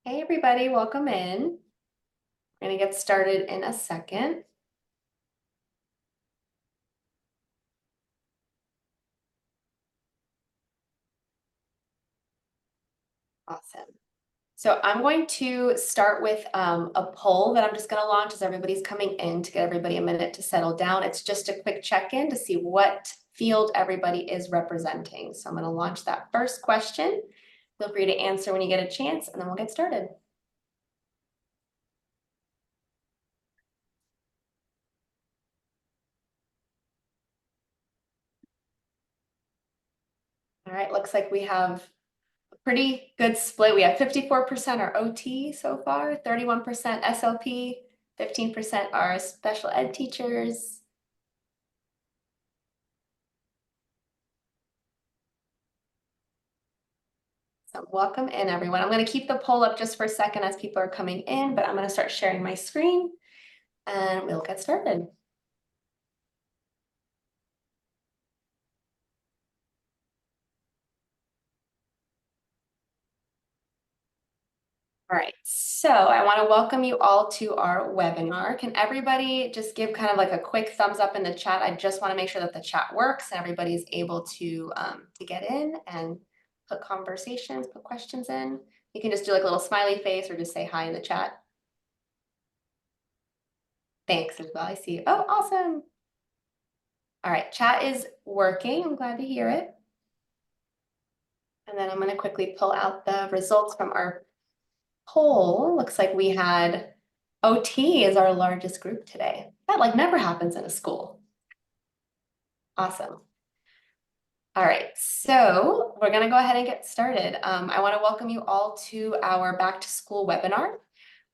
Hey everybody, welcome in. We're gonna get started in a second. Awesome. So I'm going to start with a poll that I'm just gonna launch as everybody's coming in to get everybody a minute to settle down. It's just a quick check-in to see what field everybody is representing. So I'm gonna launch that first question. Feel free to answer when you get a chance, and then we'll get started. All right, looks like we have a pretty good split. We have 54% are OT so far, 31% SLP, 15% are special ed teachers. So welcome in everyone. I'm going to keep the poll up just for a second as people are coming in, but I'm going to start sharing my screen and we'll get started. All right, so I want to welcome you all to our webinar. Can everybody just give kind of like a quick thumbs up in the chat? I just want to make sure that the chat works and everybody's able to get in and put conversations, put questions in. You can just do like a little smiley face or just say hi in the chat. Thanks as well, I see you. Oh, awesome. All right, chat is working. I'm glad to hear it. And then I'm going to quickly pull out the results from our poll. Looks like we had OT is our largest group today. That like never happens in a school. Awesome. All right, so we're gonna go ahead and get started. I wanna welcome you all to our back to school webinar.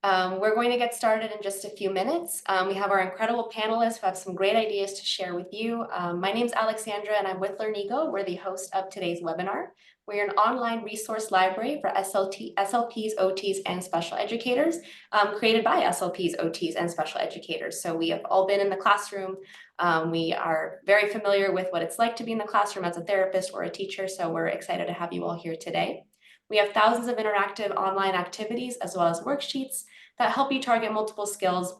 We're going to get started in just a few minutes. We have our incredible panelists who have some great ideas to share with you. My name's Alexandra and I'm with Learnigo. We're the host of today's webinar. We're an online resource library for SLPs, OTs, and special educators, created by SLPs, OTs, and special educators. So we have all been in the classroom. We are very familiar with what it's like to be in the classroom as a therapist or a teacher. So we're excited to have you all here today. We have thousands of interactive online activities as well as worksheets that help you target multiple skills,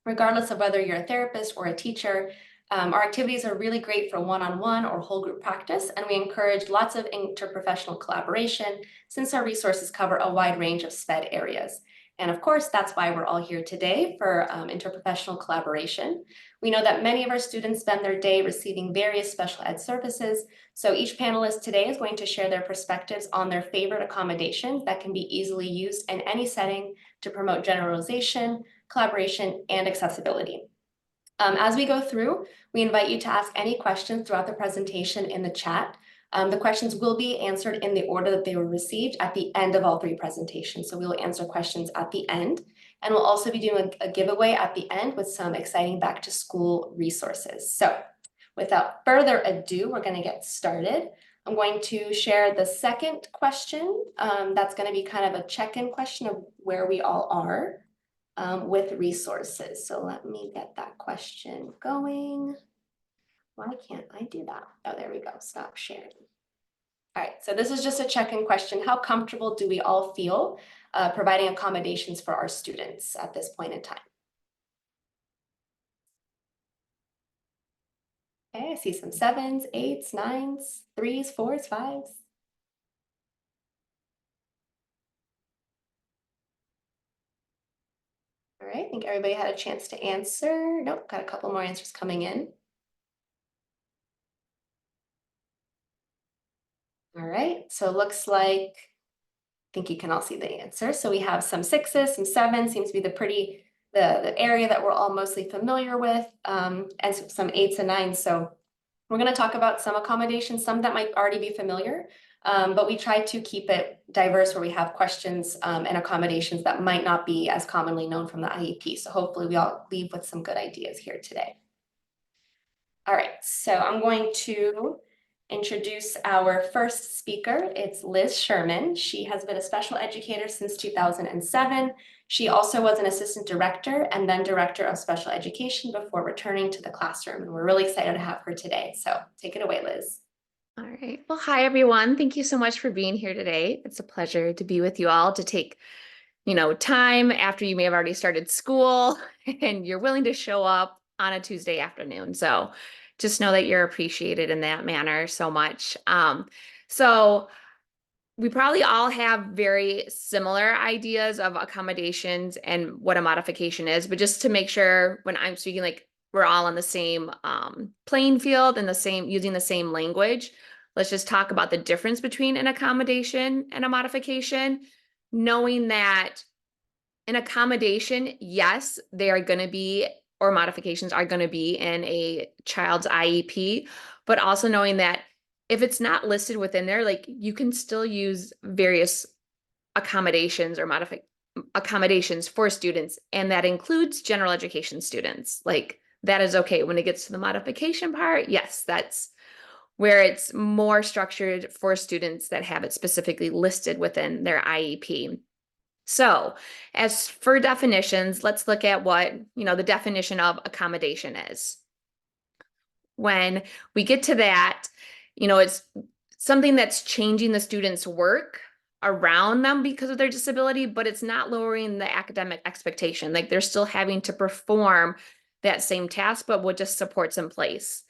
regardless of whether you're a therapist or a teacher. Our activities are really great for one-on-one or whole group practice, and we encourage lots of interprofessional collaboration since our resources cover a wide range of SPED areas. And of course, that's why we're all here today for interprofessional collaboration. We know that many of our students spend their day receiving various special ed services. So each panelist today is going to share their perspectives on their favorite accommodations that can be easily used in any setting to promote generalization, collaboration, and accessibility. As we go through, we invite you to ask any questions throughout the presentation in the chat. The questions will be answered in the order that they were received at the end of all three presentations. So we will answer questions at the end. And we'll also be doing a giveaway at the end with some exciting back to school resources. So without further ado, we're going to get started. I'm going to share the second question. That's going to be kind of a check-in question of where we all are with resources. So let me get that question going. Why can't I do that? Oh, there we go. Stop sharing. All right, so this is just a check-in question. How comfortable do we all feel providing accommodations for our students at this point in time? Okay, I see some 7s, 8s, 9s, 3s, 4s, 5s. All right, I think everybody had a chance to answer. Nope, got a couple more answers coming in. All right, so it looks like, I think you can all see the answer. So we have some 6s, some 7s, seems to be the area that we're all mostly familiar with, and some 8s and 9s. So we're going to talk about some accommodations, some that might already be familiar, but we try to keep it diverse where we have questions and accommodations that might not be as commonly known from the IEP. So hopefully we all leave with some good ideas here today. All right, so I'm going to introduce our first speaker. It's Liz Sherman. She has been a special educator since 2007. She also was an assistant director and then director of special education before returning to the classroom. And we're really excited to have her today. So take it away, Liz. All right. Well, hi, everyone. Thank you so much for being here today. It's a pleasure to be with you all to take time after you may have already started school and you're willing to show up on a Tuesday afternoon. So just know that you're appreciated in that manner so much. So we probably all have very similar ideas of accommodations and what a modification is, but just to make sure when I'm speaking, like we're all on the same playing field and using the same language, let's just talk about the difference between an accommodation and a modification, knowing that an accommodation, yes, they are going to be, or modifications are going to be in a child's IEP, but also knowing that if it's not listed within there, like you can still use various accommodations or accommodations for students, and that includes general education students. Like that is okay. When it gets to the modification part, yes, that's where it's more structured for students that have it specifically listed within their IEP. So as for definitions, let's look at what, the definition of accommodation is. When we get to that, it's something that's changing the student's work around them because of their disability, but it's not lowering the academic expectation. Like they're still having to perform that same task, but with just supports in place.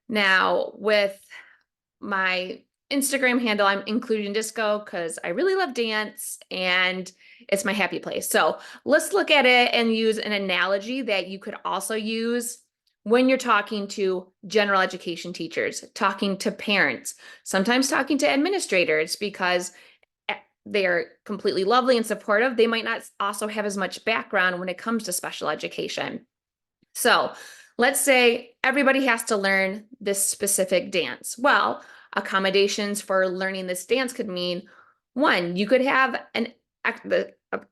Now, with my Instagram handle, I'm including disco because I really love dance and it's my happy place. So let's look at it and use an analogy that you could also use when you're talking to general education teachers, talking to parents, sometimes talking to administrators, because they are completely lovely and supportive. They might not also have as much background when it comes to special education. So let's say everybody has to learn this specific dance. Well, accommodations for learning this dance could mean, one, you could have a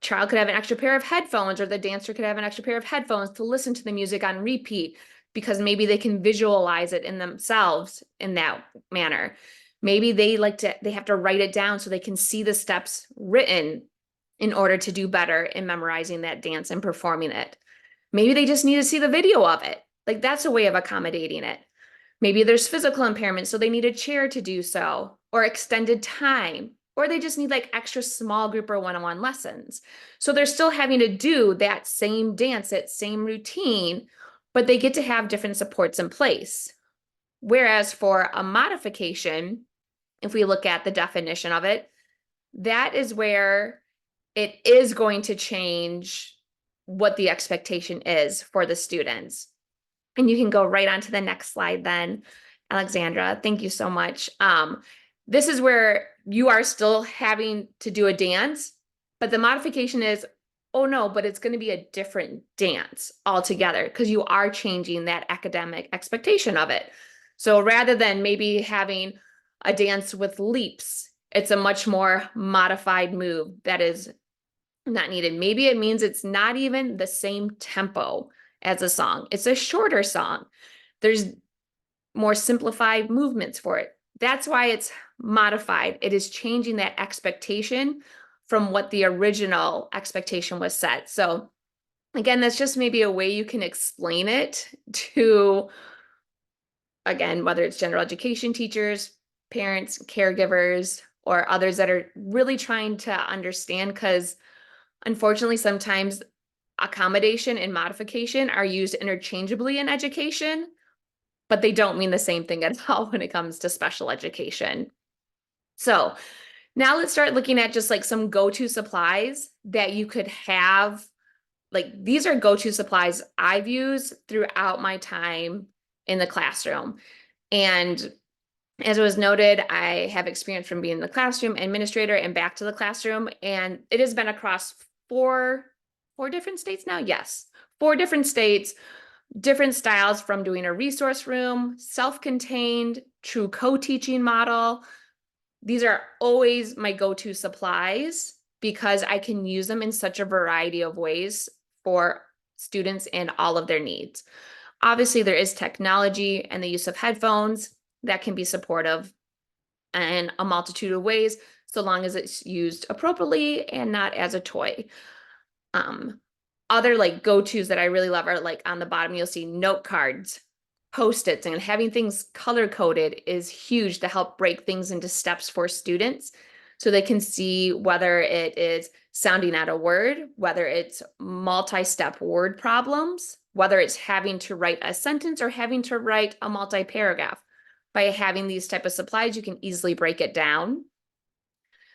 child could have an extra pair of headphones, or the dancer could have an extra pair of headphones to listen to the music on repeat, because maybe they can visualize it in themselves in that manner. Maybe they have to write it down so they can see the steps written in order to do better in memorizing that dance and performing it. Maybe they just need to see the video of it. Like that's a way of accommodating it. Maybe there's physical impairment, so they need a chair to do so, or extended time, or they just need like extra small group or one-on-one lessons. So they're still having to do that same dance, that same routine, but they get to have different supports in place. Whereas for a modification, if we look at the definition of it, that is where it is going to change what the expectation is for the students. And you can go right on to the next slide then, Alexandra. Thank you so much. This is where you are still having to do a dance, but the modification is, oh no, but it's going to be a different dance altogether because you are changing that academic expectation of it. So rather than maybe having a dance with leaps, it's a much more modified move that is not needed. Maybe it means it's not even the same tempo as a song. It's a shorter song. There's more simplified movements for it. That's why it's modified. It is changing that expectation from what the original expectation was set. So again, that's just maybe a way you can explain it to, again, whether it's general education teachers, parents, caregivers, or others that are really trying to understand, because unfortunately, sometimes accommodation and modification are used interchangeably in education, but they don't mean the same thing at all when it comes to special education. So now let's start looking at just like some go-to supplies that you could have. Like these are go-to supplies I've used throughout my time in the classroom. And as it was noted, I have experience from being in the classroom, administrator, and back to the classroom. And it has been across four different states now. Yes, 4 different states, different styles, from doing a resource room, self-contained, true co-teaching model. These are always my go-to supplies because I can use them in such a variety of ways for students and all of their needs. Obviously, there is technology and the use of headphones that can be supportive in a multitude of ways, so long as it's used appropriately and not as a toy. Other like go-tos that I really love are like on the bottom, you'll see note cards, Post-its, and having things color-coded is huge to help break things into steps for students. so they can see whether it is sounding out a word, whether it's multi-step word problems, whether it's having to write a sentence or having to write a multi-paragraph. By having these type of supplies, you can easily break it down.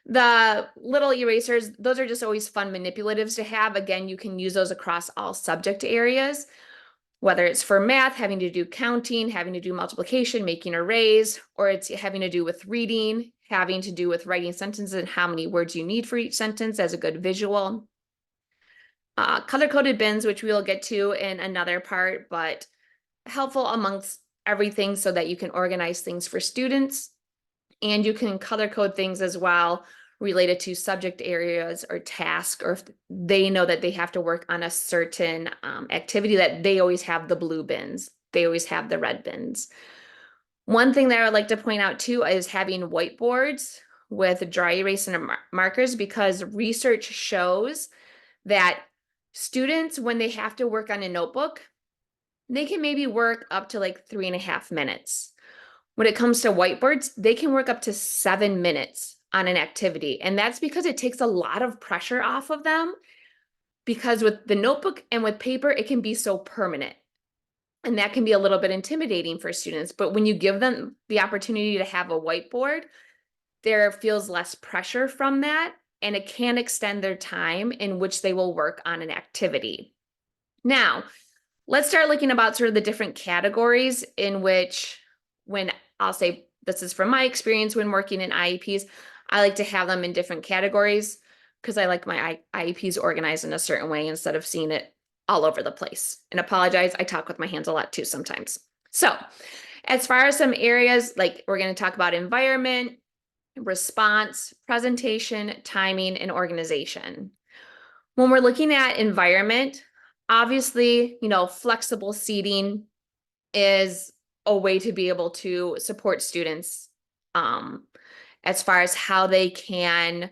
The little erasers, those are just always fun manipulatives to have. Again, you can use those across all subject areas, whether it's for math, having to do counting, having to do multiplication, making arrays, or it's having to do with reading, having to do with writing sentences and how many words you need for each sentence as a good visual. Color-coded bins, which we will get to in another part, but helpful amongst everything so that you can organize things for students. And you can color code things as well related to subject areas or tasks, or if they know that they have to work on a certain activity, that they always have the blue bins. They always have the red bins. One thing that I would like to point out too is having whiteboards with dry erase and markers, because research shows that students, when they have to work on a notebook, they can maybe work up to like 3.5 minutes. When it comes to whiteboards, they can work up to 7 minutes on an activity. And that's because it takes a lot of pressure off of them, because with the notebook and with paper, it can be so permanent. And that can be a little bit intimidating for students. But when you give them the opportunity to have a whiteboard, there feels less pressure from that, and it can extend their time in which they will work on an activity. Now, let's start looking about sort of the different categories in which, when I'll say, this is from my experience when working in IEPs, I like to have them in different categories because I like my IEPs organized in a certain way instead of seeing it all over the place. And apologize, I talk with my hands a lot too sometimes. So as far as some areas, like we're going to talk about environment, response, presentation, timing, and organization. When we're looking at environment, obviously, flexible seating is a way to be able to support students as far as how they can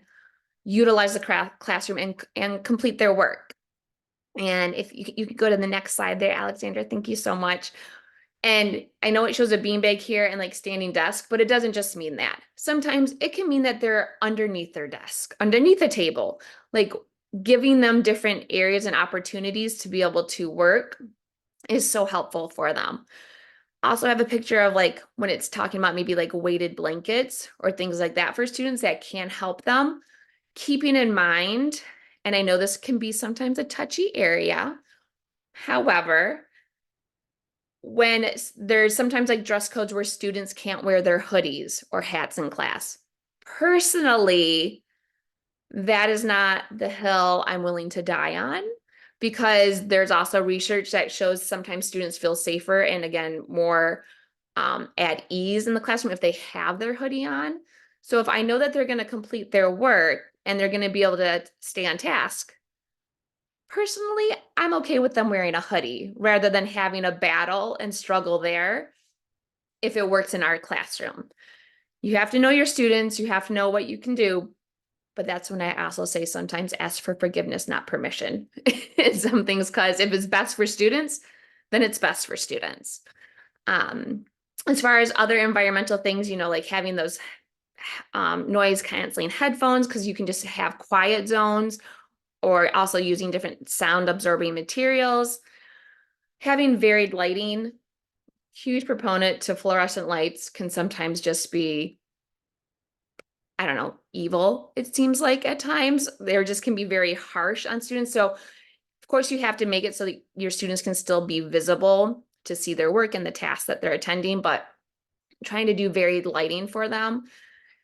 utilize the classroom and complete their work. And if you could go to the next slide there, Alexandra, thank you so much. And I know it shows a beanbag here and like standing desk, but it doesn't just mean that. Sometimes it can mean that they're underneath their desk, underneath a table, like giving them different areas and opportunities to be able to work is so helpful for them. Also have a picture of like when it's talking about maybe like weighted blankets or things like that for students that can help them. Keeping in mind, and I know this can be sometimes a touchy area, however, when there's sometimes like dress codes where students can't wear their hoodies or hats in class. Personally, that is not the hill I'm willing to die on, because there's also research that shows sometimes students feel safer and again, more at ease in the classroom if they have their hoodie on. So if I know that they're going to complete their work and they're going to be able to stay on task, personally, I'm okay with them wearing a hoodie rather than having a battle and struggle there if it works in our classroom. You have to know your students, you have to know what you can do, but that's when I also say sometimes ask for forgiveness, not permission in some things, because if it's best for students, then it's best for students. As far as other environmental things, like having those noise canceling headphones, because you can just have quiet zones, or also using different sound absorbing materials. Having varied lighting, huge proponent to fluorescent lights, can sometimes just be, I don't know, evil, it seems like at times. They just can be very harsh on students. So of course you have to make it so that your students can still be visible to see their work and the tasks that they're attending, but trying to do varied lighting for them.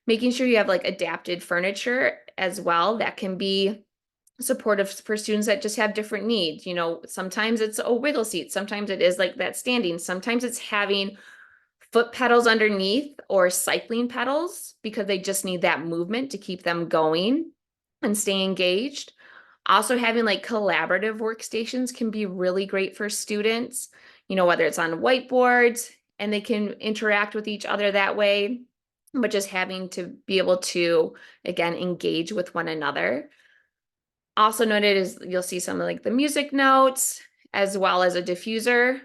Making sure you have like adapted furniture as well that can be supportive for students that just have different needs. Sometimes it's a wiggle seat, sometimes it is like that standing, sometimes it's having foot pedals underneath or cycling pedals because they just need that movement to keep them going and stay engaged. Also having like collaborative workstations can be really great for students, whether it's on whiteboards and they can interact with each other that way, but just having to be able to, again, engage with one another. Also noted is you'll see some of like the music notes as well as a diffuser.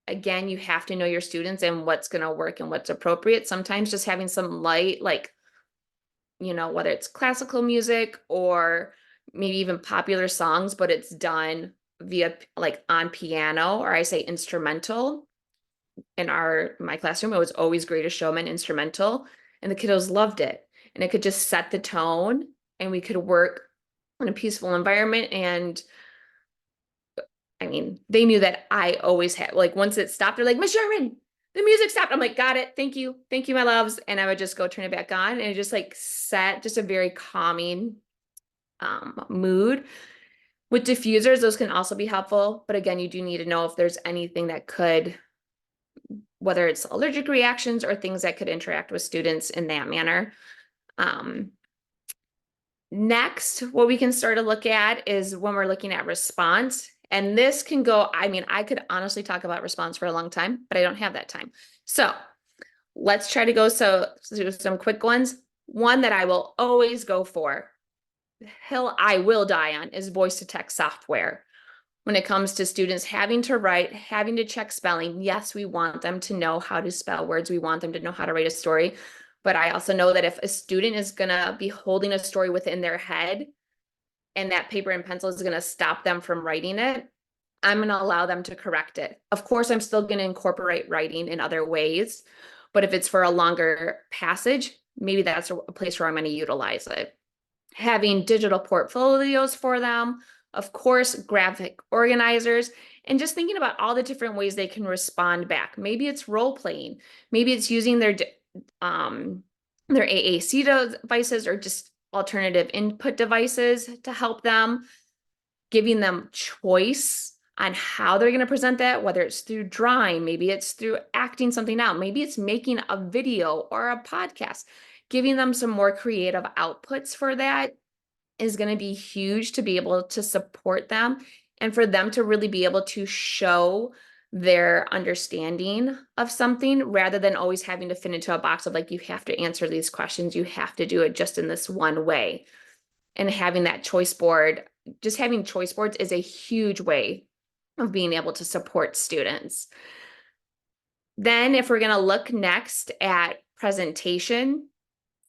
Again, you have to know your students and what's going to work and what's appropriate. Sometimes just having some light, like, whether it's classical music or maybe even popular songs, but it's done via like on piano, or I say instrumental. In my classroom, it was always Greatest Showman instrumental, and the kiddos loved it. And it could just set the tone, and we could work in a peaceful environment. And I mean, they knew that I always had, like, once it stopped, they're like, Miss Sherman, the music stopped. I'm like, got it. Thank you. Thank you, my loves. And I would just go turn it back on, and it just like set just a very calming mood. With diffusers, those can also be helpful. But again, you do need to know if there's anything that could, whether it's allergic reactions or things that could interact with students in that manner. Next, what we can start to look at is when we're looking at response. And this can go, I mean, I could honestly talk about response for a long time, but I don't have that time. So let's try to go through some quick ones. One that I will always go for, hill I will die on, is voice to text software. When it comes to students having to write, having to check spelling, yes, we want them to know how to spell words. We want them to know how to write a story. But I also know that if a student is going to be holding a story within their head and that paper and pencil is going to stop them from writing it, I'm going to allow them to correct it. Of course, I'm still going to incorporate writing in other ways. But if it's for a longer passage, maybe that's a place where I'm going to utilize it. Having digital portfolios for them, of course, graphic organizers, and just thinking about all the different ways they can respond back. Maybe it's role playing. Maybe it's using their AAC devices or just alternative input devices to help them, giving them choice on how they're going to present that, whether it's through drawing, maybe it's through acting something out, maybe it's making a video or a podcast. Giving them some more creative outputs for that is going to be huge to be able to support them and for them to really be able to show their understanding of something rather than always having to fit into a box of like, you have to answer these questions, you have to do it just in this one way. And having that choice board, just having choice boards is a huge way of being able to support students. Then if we're going to look next at presentation,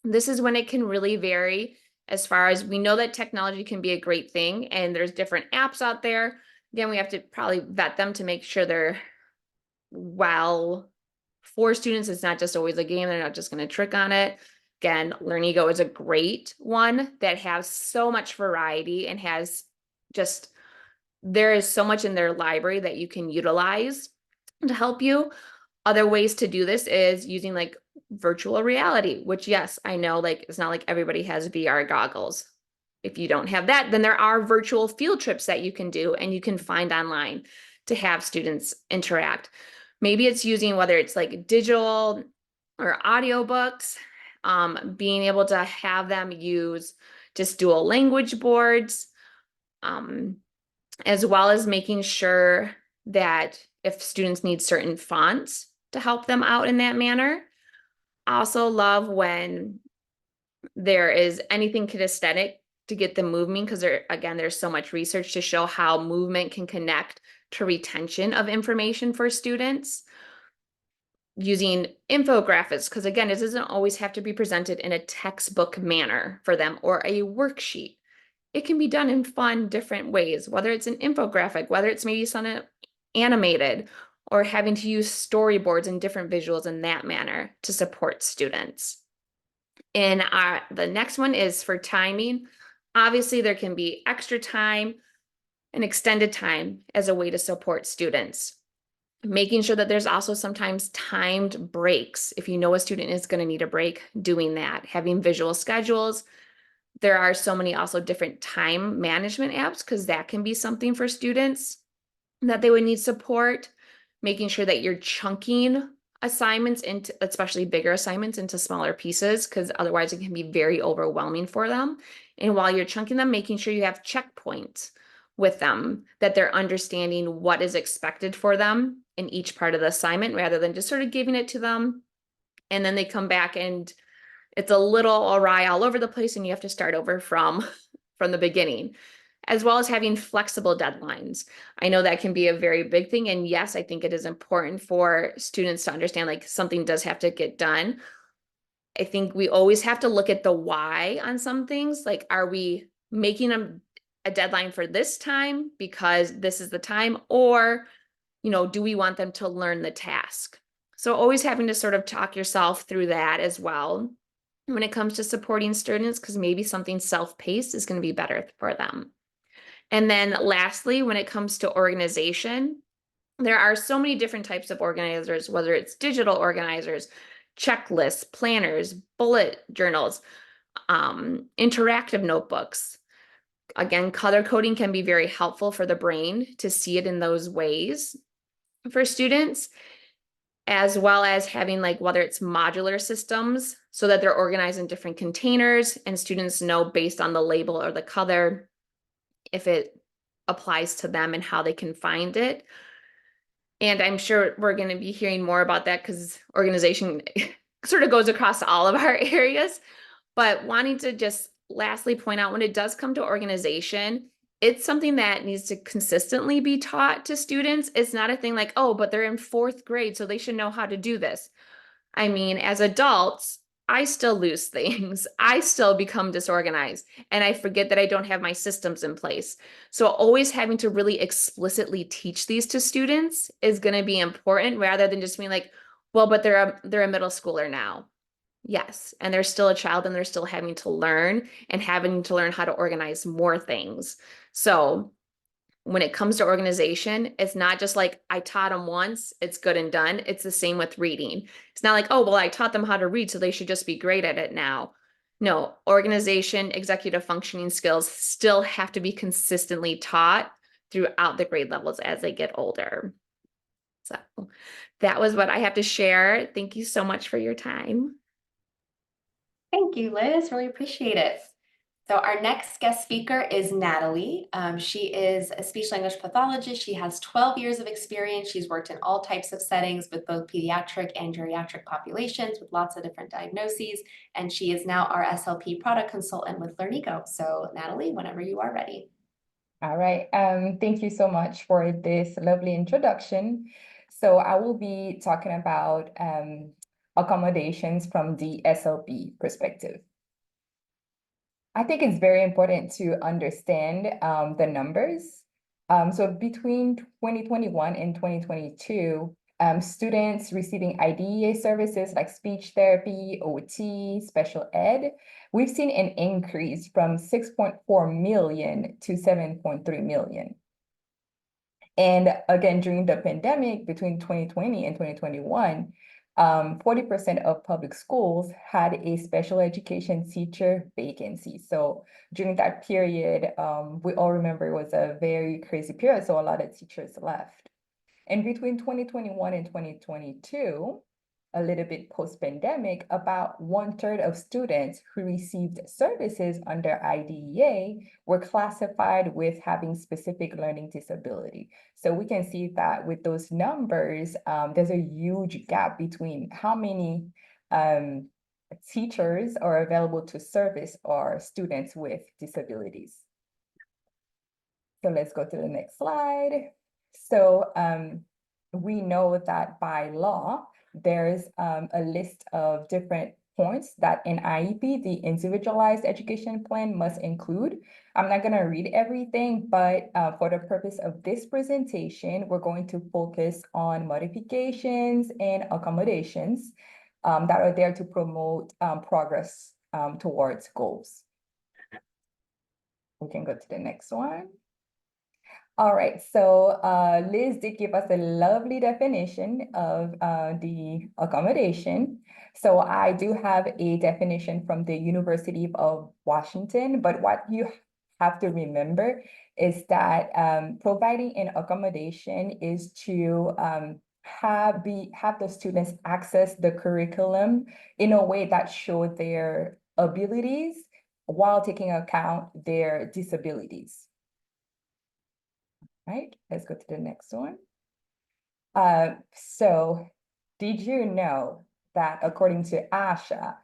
this is when it can really vary. As far as we know that technology can be a great thing and there's different apps out there. Again, we have to probably vet them to make sure they're well for students. It's not just always a game. They're not just going to trick on it. Again, Learnigo is a great one that has so much variety and has just, there is so much in their library that you can utilize to help you. Other ways to do this is using like virtual reality, which yes, I know like it's not like everybody has VR goggles. If you don't have that, then there are virtual field trips that you can do and you can find online to have students interact. Maybe it's using whether it's like digital or audiobooks, being able to have them use just dual language boards, as well as making sure that if students need certain fonts to help them out in that manner. I also love when there is anything kinesthetic to get them moving because there's so much research to show how movement can connect to retention of information for students. Using infographics, because again, it doesn't always have to be presented in a textbook manner for them or a worksheet. It can be done in fun, different ways, whether it's an infographic, whether it's maybe something animated, or having to use storyboards and different visuals in that manner to support students. And the next one is for timing. Obviously, there can be extra time and extended time as a way to support students. Making sure that there's also sometimes timed breaks. If you know a student is going to need a break, doing that. Having visual schedules. There are so many also different time management apps because that can be something for students that they would need support. Making sure that you're chunking assignments into, especially bigger assignments, into smaller pieces because otherwise it can be very overwhelming for them. And while you're chunking them, making sure you have checkpoints with them, that they're understanding what is expected for them in each part of the assignment rather than just sort of giving it to them. And then they come back and it's a little awry all over the place and you have to start over from the beginning, as well as having flexible deadlines. I know that can be a very big thing. And yes, I think it is important for students to understand like something does have to get done. I think we always have to look at the why on some things. Like, are we making a deadline for this time because this is the time? Or, do we want them to learn the task? So always having to sort of talk yourself through that as well when it comes to supporting students, because maybe something self-paced is going to be better for them. And then lastly, when it comes to organization, there are so many different types of organizers, whether it's digital organizers, checklists, planners, bullet journals, interactive notebooks. Again, color coding can be very helpful for the brain to see it in those ways for students, as well as having like whether it's modular systems so that they're organized in different containers and students know based on the label or the color if it applies to them and how they can find it. And I'm sure we're going to be hearing more about that because organization sort of goes across all of our areas. But wanting to just lastly point out when it does come to organization, it's something that needs to consistently be taught to students. It's not a thing like, oh, but they're in 4th grade, so they should know how to do this. I mean, as adults, I still lose things. I still become disorganized and I forget that I don't have my systems in place. So always having to really explicitly teach these to students is going to be important rather than just being like, well, but they're a middle schooler now. Yes, and they're still a child and they're still having to learn and having to learn how to organize more things. So when it comes to organization, it's not just like I taught them once, it's good and done. It's the same with reading. It's not like, oh, well, I taught them how to read, so they should just be great at it now. No, organization, executive functioning skills still have to be consistently taught throughout the grade levels as they get older. So that was what I have to share. Thank you so much for your time. Thank you, Liz. Really appreciate it. So our next guest speaker is Nathalie. She is a speech language pathologist. She has 12 years of experience. She's worked in all types of settings with both pediatric and geriatric populations with lots of different diagnoses. And she is now our SLP product consultant with Learnigo. So Nathalie, whenever you are ready. All right. Thank you so much for this lovely introduction. So I will be talking about accommodations from the SLP perspective. I think it's very important to understand the numbers. So between 2021 and 2022, students receiving IDEA services like speech therapy, OT, special ed, we've seen an increase from 6.4 million to 7.3 million. And again, during the pandemic between 2020 and 2021, 40% of public schools had a special education teacher vacancy. So during that period, we all remember it was a very crazy period, so a lot of teachers left. And between 2021 and 2022, a little bit post-pandemic, about 1/3 of students who received services under IDEA were classified with having specific learning disability. So we can see that with those numbers, there's a huge gap between how many teachers are available to service our students with disabilities. So let's go to the next slide. So we know that by law, there's a list of different points that an IEP, the individualized education plan, must include. I'm not going to read everything, but for the purpose of this presentation, we're going to focus on modifications and accommodations that are there to promote progress towards goals. We can go to the next one. All right, so Liz did give us a lovely definition of the accommodation. So I do have a definition from the University of Washington, but what you have to remember is that providing an accommodation is to have the students access the curriculum in a way that show their abilities while taking account their disabilities. Right, let's go to the next one. So did you know that according to ASHA,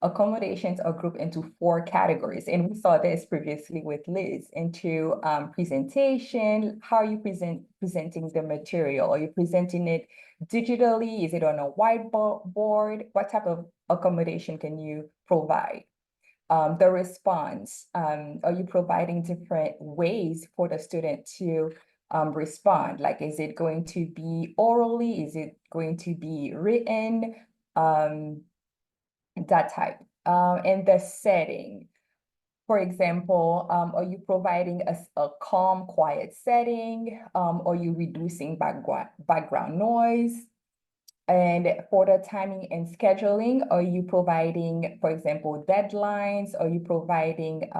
accommodations are grouped into 4 categories? And we saw this previously with Liz, into presentation. How are you presenting the material? Are you presenting it digitally? Is it on a whiteboard? What type of accommodation can you provide? The response, are you providing different ways for the student to respond? Like, is it going to be orally? Is it going to be written? That type. And the setting. For example, are you providing a calm, quiet setting? Are you reducing background noise? And for the timing and scheduling, are you providing, for example, deadlines? Are you providing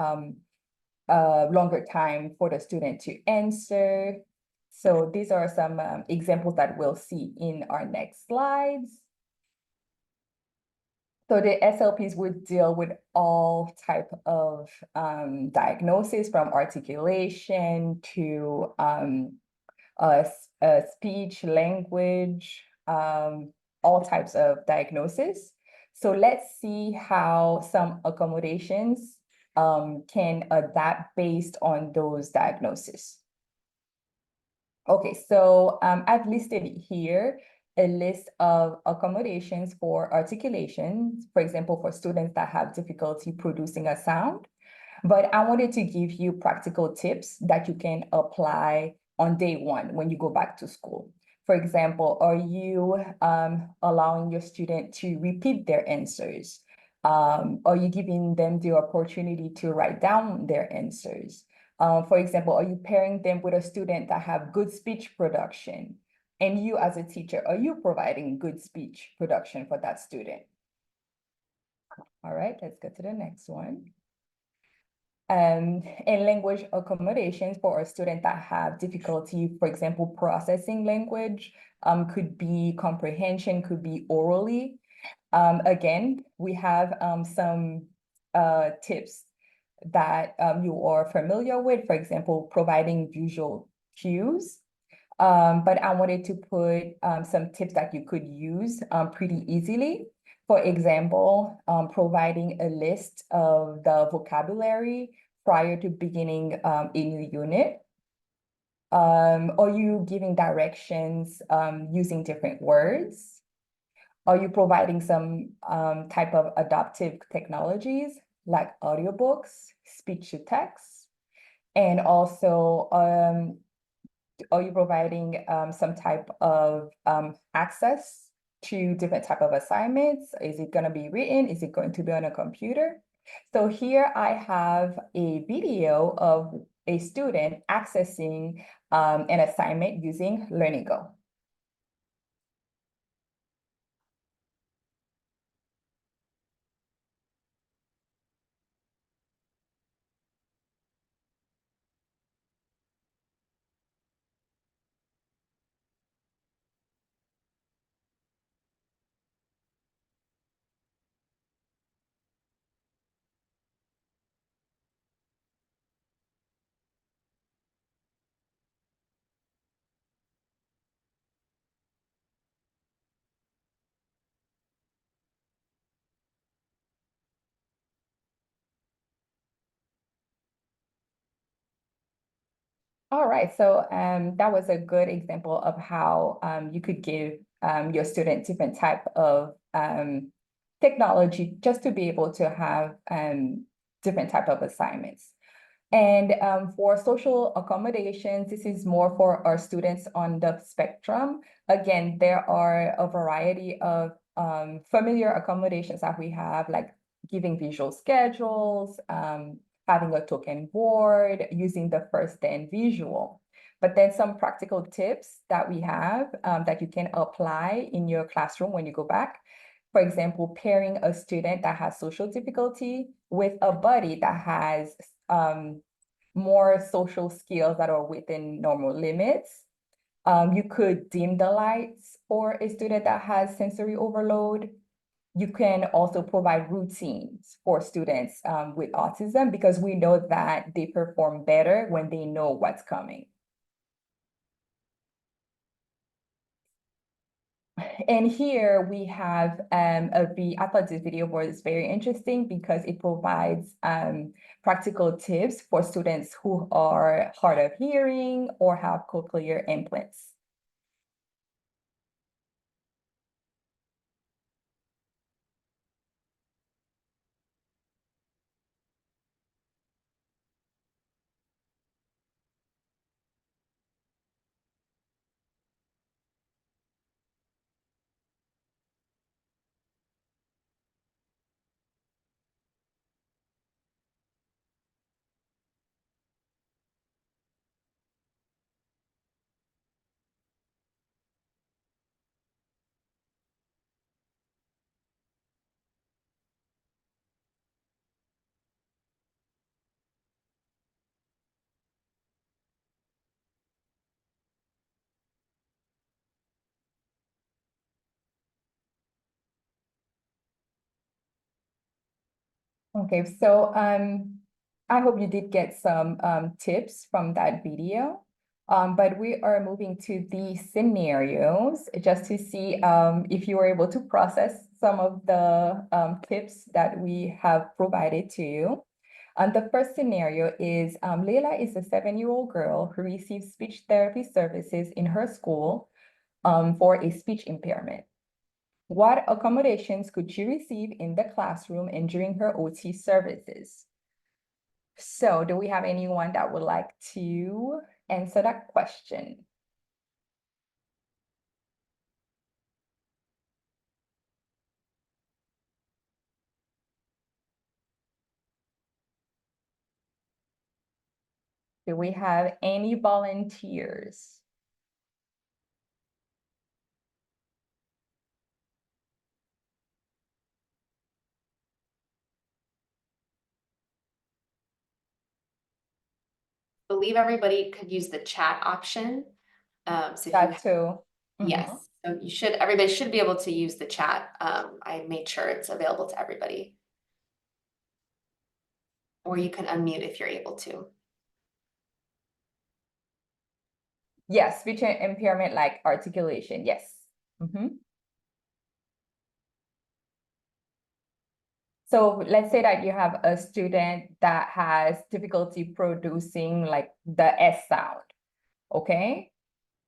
longer time for the student to answer? So these are some examples that we'll see in our next slides. So the SLPs would deal with all type of diagnoses, from articulation to speech, language, all types of diagnoses. So let's see how some accommodations can adapt based on those diagnoses. Okay, so I've listed here a list of accommodations for articulation, for example, for students that have difficulty producing a sound. But I wanted to give you practical tips that you can apply on day one when you go back to school. For example, are you allowing your student to repeat their answers? Are you giving them the opportunity to write down their answers? For example, are you pairing them with a student that have good speech production? And you as a teacher, are you providing good speech production for that student? All right, let's go to the next one. And language accommodations for a student that have difficulty, for example, processing language, could be comprehension, could be orally. Again, we have some tips that you are familiar with, for example, providing visual cues. But I wanted to put some tips that you could use pretty easily. For example, providing a list of the vocabulary prior to beginning a new unit. Are you giving directions using different words? Are you providing some type of adaptive technologies like audiobooks, speech to text? And also, are you providing some type of access to different type of assignments? Is it going to be written? Is it going to be on a computer? So here I have a video of a student accessing an assignment using Learnigo. All right, so that was a good example of how you could give your student different type of technology just to be able to have different type of assignments. And for social accommodations, this is more for our students on the spectrum. Again, there are a variety of familiar accommodations that we have, like giving visual schedules, having a token board, using the first then visual. But then some practical tips that we have that you can apply in your classroom when you go back. For example, pairing a student that has social difficulty with a buddy that has more social skills that are within normal limits. You could dim the lights for a student that has sensory overload. You can also provide routines for students with autism, because we know that they perform better when they know what's coming. And here we have I thought this video was very interesting because it provides practical tips for students who are hard of hearing or have cochlear implants. Okay, so I hope you did get some tips from that video. But we are moving to the scenarios just to see if you were able to process some of the tips that we have provided to you. And the first scenario is Leila is a 7-year-old girl who receives speech therapy services in her school for a speech impairment. What accommodations could she receive in the classroom and during her OT services? So do we have anyone that would like to answer that question? Do we have any volunteers? Believe everybody could use the chat option. So if you That too. yes, so everybody should be able to use the chat. I made sure it's available to everybody. Or you can unmute if you're able to. Yes, speech impairment like articulation, yes. So let's say that you have a student that has difficulty producing like the S sound, okay?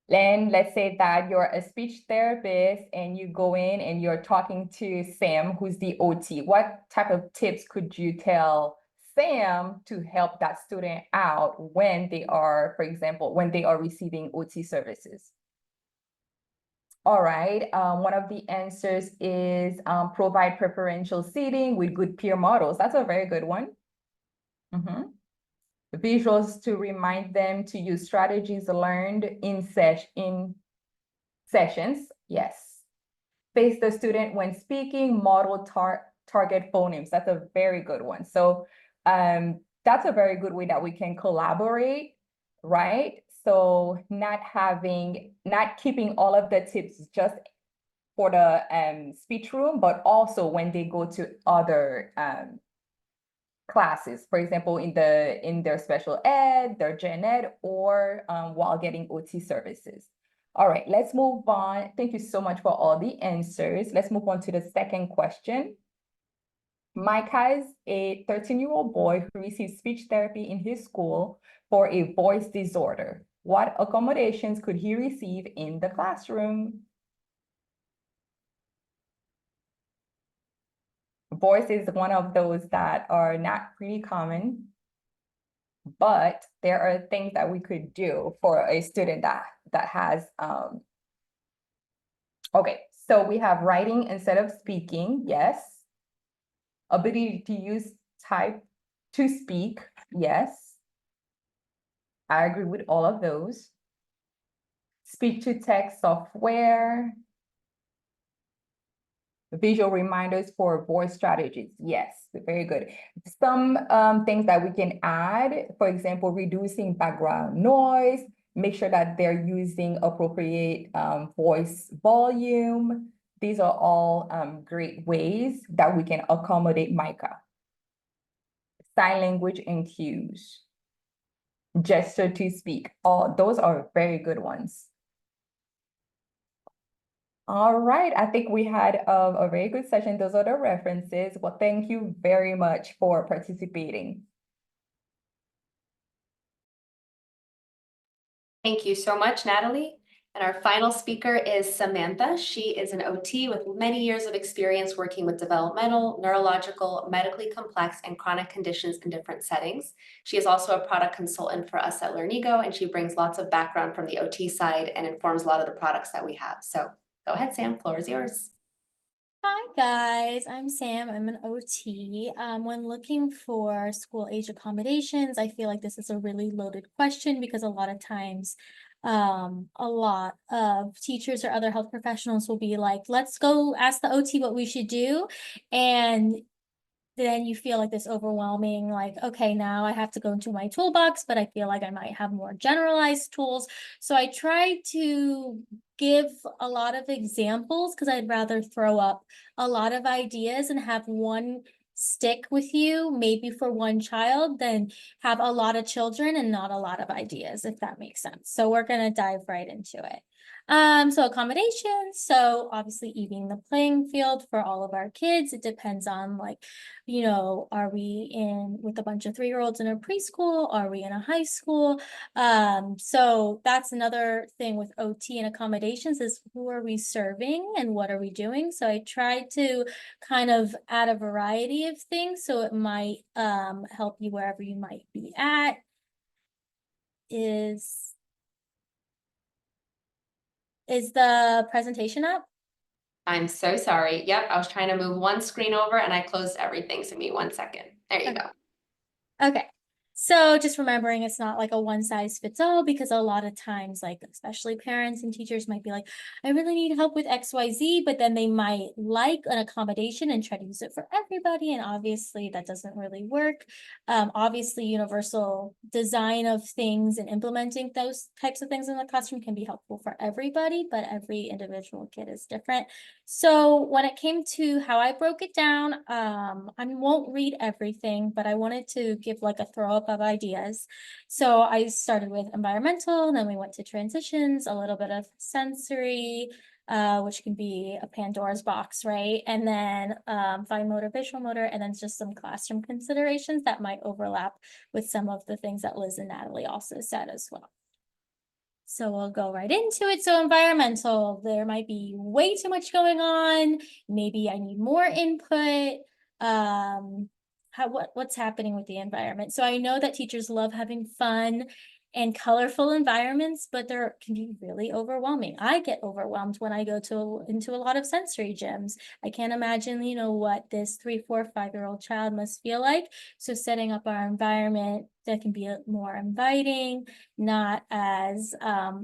Then let's say that you're a speech therapist and you go in and you're talking to Sam, who's the OT. What type of tips could you tell Sam to help that student out when they are, for example, when they are receiving OT services? All right, one of the answers is provide preferential seating with good peer models. That's a very good one. Visuals to remind them to use strategies learned in sessions, yes. Face the student when speaking, model target phonemes. That's a very good one. So that's a very good way that we can collaborate, right? So not keeping all of the tips just for the speech room, but also when they go to other classes, for example, in their special ed, their gen ed, or while getting OT services. All right, let's move on. Thank you so much for all the answers. Let's move on to the second question. Mike has a 13-year-old boy who receives speech therapy in his school for a voice disorder. What accommodations could he receive in the classroom? Voice is one of those that are not pretty common, but there are things that we could do for a student that has okay, so we have writing instead of speaking, yes. Ability to use type to speak, yes. I agree with all of those. Speech to text software. Visual reminders for voice strategies, yes, very good. Some things that we can add, for example, reducing background noise, make sure that they're using appropriate voice volume. These are all great ways that we can accommodate Micah. Sign language and cues. Gesture to speak. All those are very good ones. All right, I think we had a very good session. Those are the references. Well, thank you very much for participating. Thank you so much, Natalie. And our final speaker is Samantha. She is an OT with many years of experience working with developmental, neurological, medically complex, and chronic conditions in different settings. She is also a product consultant for us at Learnigo, and she brings lots of background from the OT side and informs a lot of the products that we have. So go ahead, Sam, floor is yours. Hi guys, I'm Sam. I'm an OT. When looking for school age accommodations, I feel like this is a really loaded question because a lot of times a lot of teachers or other health professionals will be like, let's go ask the OT what we should do. And then you feel like this overwhelming, like, okay, now I have to go into my toolbox, but I feel like I might have more generalized tools. So I try to give a lot of examples because I'd rather throw up a lot of ideas and have one stick with you, maybe for one child, than have a lot of children and not a lot of ideas, if that makes sense. So we're gonna dive right into it. So accommodations, so obviously evening the playing field for all of our kids. It depends on like, you know, are we in with a bunch of 3-year-olds in a preschool? Are we in a high school? So that's another thing with OT and accommodations is who are we serving and what are we doing? So I tried to kind of add a variety of things so it might help you wherever you might be at. Is the presentation up? I'm so sorry. Yep, I was trying to move one screen over and I closed everything. So give me 1 second. There you Okay. go. Okay. So just remembering it's not like a one size fits all, because a lot of times, like especially parents and teachers might be like, I really need help with XYZ, but then they might like an accommodation and try to use it for everybody. And obviously that doesn't really work. Obviously universal design of things and implementing those types of things in the classroom can be helpful for everybody, but every individual kid is different. So when it came to how I broke it down, I won't read everything, but I wanted to give like a throw up of ideas. So I started with environmental, then we went to transitions, a little bit of sensory, which can be a Pandora's box, right? And then fine motor, visual motor, and then just some classroom considerations that might overlap with some of the things that Liz and Natalie also said as well. So we'll go right into it. So environmental, there might be way too much going on. Maybe I need more input. What's happening with the environment? So I know that teachers love having fun and colorful environments, but they can be really overwhelming. I get overwhelmed when I go into a lot of sensory gyms. I can't imagine, you know, what this 3, 4, 5-year-old child must feel like. So setting up our environment that can be more inviting, not as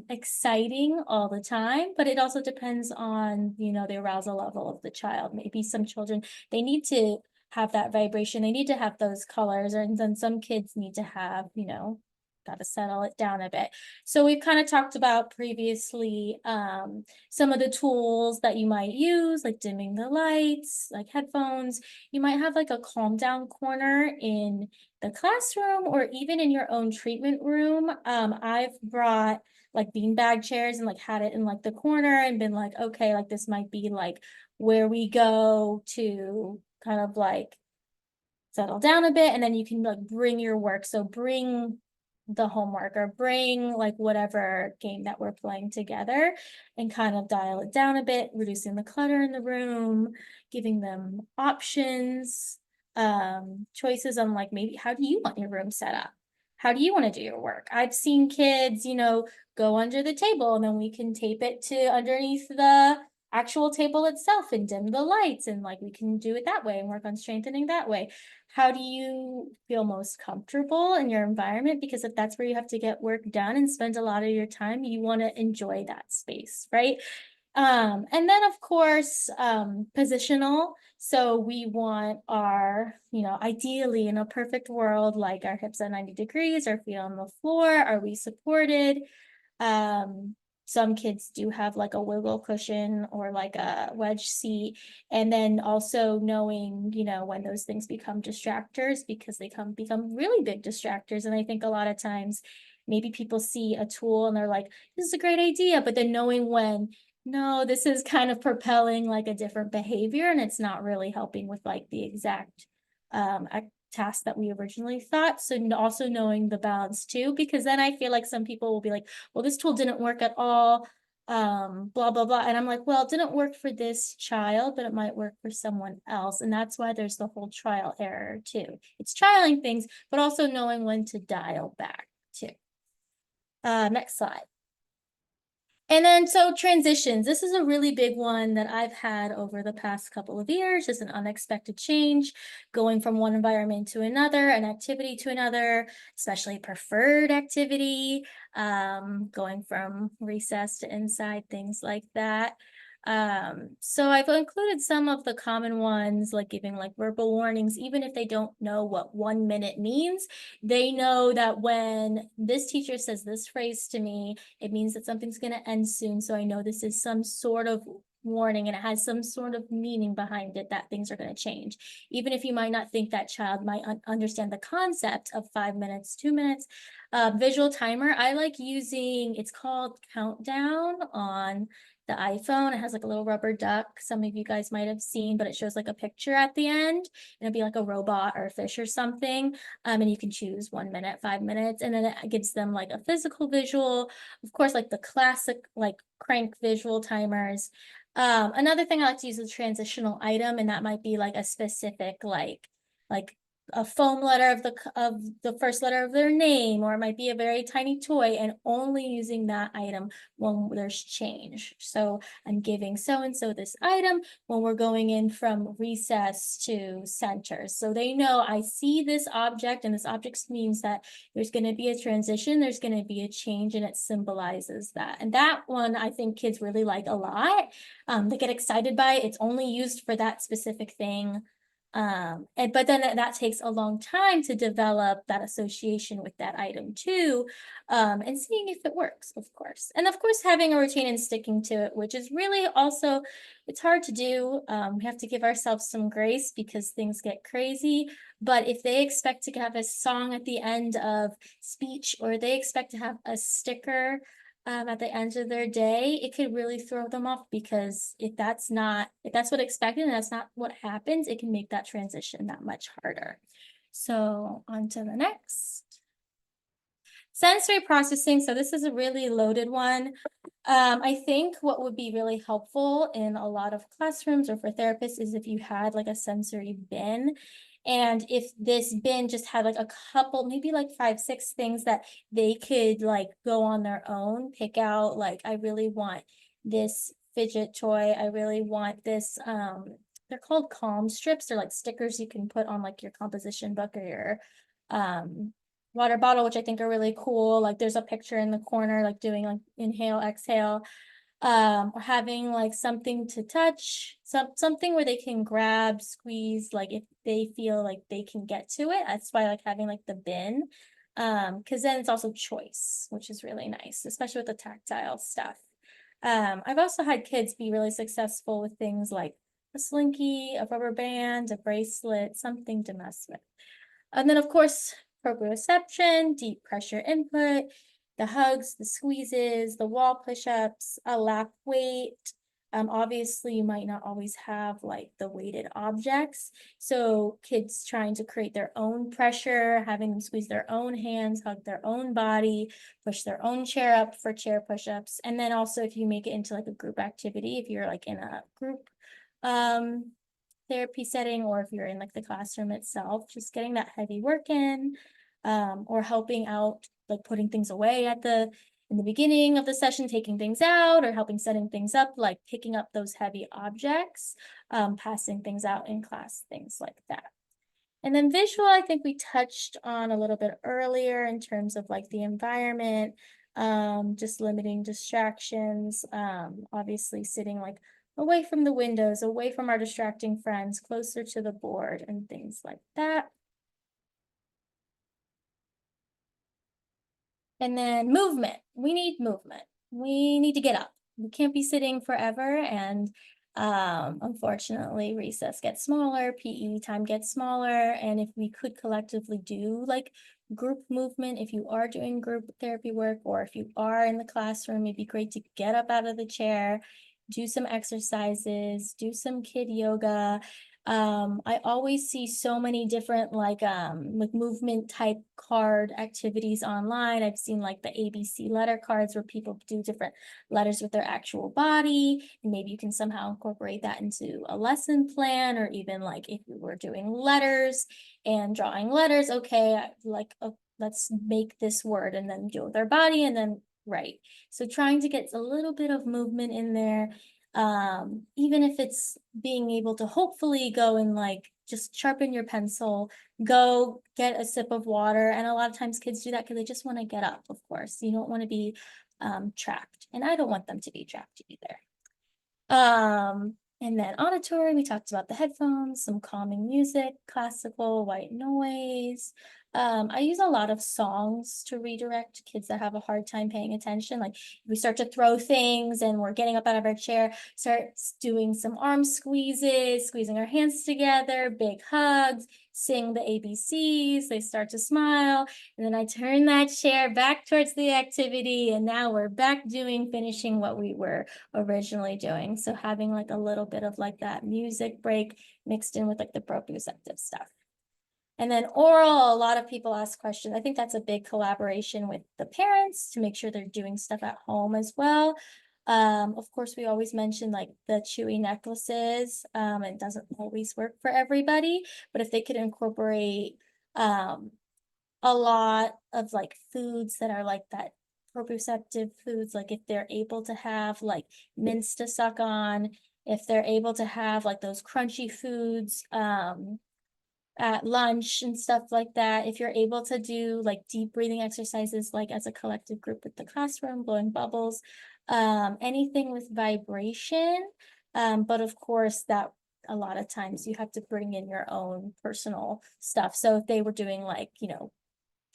exciting all the time, but it also depends on, you know, the arousal level of the child. Maybe some children, they need to have that vibration, they need to have those colors, and then some kids need to have, you know, got to settle it down a bit. So we've kind of talked about previously some of the tools that you might use, like dimming the lights, like headphones. You might have like a calm down corner in the classroom or even in your own treatment room. I've brought like beanbag chairs and like had it in like the corner and been like, okay, like this might be like where we go to kind of like settle down a bit, and then you can like bring your work. So bring the homework or bring like whatever game that we're playing together and kind of dial it down a bit, reducing the clutter in the room, giving them options, choices on like maybe how do you want your room set up? How do you want to do your work? I've seen kids, you know, go under the table and then we can tape it to underneath the actual table itself and dim the lights, and like we can do it that way and work on strengthening that way. How do you feel most comfortable in your environment? Because if that's where you have to get work done and spend a lot of your time, you want to enjoy that space, right? And then of course, positional. So we want our, you know, ideally in a perfect world, like our hips at 90 degrees, our feet on the floor, are we supported? Some kids do have like a wiggle cushion or like a wedge seat. And then also knowing, you know, when those things become distractors, because they become really big distractors. And I think a lot of times maybe people see a tool and they're like, this is a great idea. But then knowing when, no, this is kind of propelling like a different behavior and it's not really helping with like the exact task that we originally thought. So also knowing the balance too, because then I feel like some people will be like, well, this tool didn't work at all, blah, blah, blah. And I'm like, well, it didn't work for this child, but it might work for someone else. And that's why there's the whole trial error too. It's trialing things, but also knowing when to dial back too. Next slide. And then, so transitions, this is a really big one that I've had over the past couple of years, just an unexpected change, going from one environment to another, an activity to another, especially preferred activity, going from recess to inside, things like that. So I've included some of the common ones, like giving like verbal warnings, even if they don't know what 1 minute means, they know that when this teacher says this phrase to me, it means that something's going to end soon. So I know this is some sort of warning and it has some sort of meaning behind it that things are going to change. Even if you might not think that child might understand the concept of 5 minutes, 2 minutes. Visual timer, I like using, it's called Countdown on the iPhone. It has like a little rubber duck. Some of you guys might have seen, but it shows like a picture at the end. And it'll be like a robot or a fish or something. And you can choose 1 minute, 5 minutes, and then it gives them like a physical visual. Of course, like the classic like crank visual timers. Another thing I like to use is a transitional item, and that might be like a specific like a foam letter of the first letter of their name, or it might be a very tiny toy, and only using that item when there's change. So I'm giving so-and-so this item when we're going in from recess to center. So they know I see this object, and this object means that there's going to be a transition, there's going to be a change, and it symbolizes that. And that one I think kids really like a lot. They get excited by it. It's only used for that specific thing. But then that takes a long time to develop that association with that item too, and seeing if it works, of course. And of course, having a routine and sticking to it, which is really also, it's hard to do. We have to give ourselves some grace because things get crazy. But if they expect to have a song at the end of speech, or they expect to have a sticker at the end of their day, it could really throw them off, because if that's what expected and that's not what happens, it can make that transition that much harder. So on to the next. Sensory processing. So this is a really loaded one. I think what would be really helpful in a lot of classrooms or for therapists is if you had like a sensory bin. And if this bin just had like a couple, maybe like 5, 6 things that they could like go on their own, pick out, like, I really want this fidget toy. I really want this, they're called calm strips. They're like stickers you can put on like your composition book or your water bottle, which I think are really cool. Like there's a picture in the corner, like doing like inhale, exhale. Or having like something to touch, something where they can grab, squeeze, like if they feel like they can get to it. That's why I like having like the bin, because then it's also choice, which is really nice, especially with the tactile stuff. I've also had kids be really successful with things like a slinky, a rubber band, a bracelet, something to mess with. And then of course, proprioception, deep pressure input, the hugs, the squeezes, the wall push-ups, a lap weight. Obviously, you might not always have like the weighted objects. So kids trying to create their own pressure, having them squeeze their own hands, hug their own body, push their own chair up for chair push-ups. And then also if you make it into like a group activity, if you're like in a group therapy setting, or if you're in like the classroom itself, just getting that heavy work in, or helping out, like putting things away in the beginning of the session, taking things out, or helping setting things up, like picking up those heavy objects, passing things out in class, things like that. And then visual, I think we touched on a little bit earlier in terms of like the environment, just limiting distractions, obviously sitting like away from the windows, away from our distracting friends, closer to the board and things like that. And then movement. We need movement. We need to get up. We can't be sitting forever. And unfortunately, recess gets smaller, PE time gets smaller. And if we could collectively do like group movement, if you are doing group therapy work, or if you are in the classroom, it'd be great to get up out of the chair, do some exercises, do some kid yoga. I always see so many different like movement type card activities online. I've seen like the ABC letter cards where people do different letters with their actual body, and maybe you can somehow incorporate that into a lesson plan, or even like if we were doing letters and drawing letters, okay, like let's make this word and then do it with our body and then write. So trying to get a little bit of movement in there. Even if it's being able to hopefully go and like just sharpen your pencil, go get a sip of water. And a lot of times kids do that because they just want to get up, of course. You don't want to be trapped, and I don't want them to be trapped either. And then auditory, we talked about the headphones, some calming music, classical, white noise. I use a lot of songs to redirect kids that have a hard time paying attention. Like if we start to throw things and we're getting up out of our chair, start doing some arm squeezes, squeezing our hands together, big hugs, sing the ABCs, they start to smile. And then I turn that chair back towards the activity. And now we're back finishing what we were originally doing. So having like a little bit of like that music break mixed in with like the proprioceptive stuff. And then oral, a lot of people ask questions. I think that's a big collaboration with the parents to make sure they're doing stuff at home as well. Of course, we always mention like the chewy necklaces. It doesn't always work for everybody, but if they could incorporate a lot of like foods that are like that proprioceptive foods, like if they're able to have like mints to suck on, if they're able to have like those crunchy foods at lunch and stuff like that, if you're able to do like deep breathing exercises like as a collective group with the classroom, blowing bubbles, anything with vibration, but of course that a lot of times you have to bring in your own personal stuff. So if they were doing like, you know,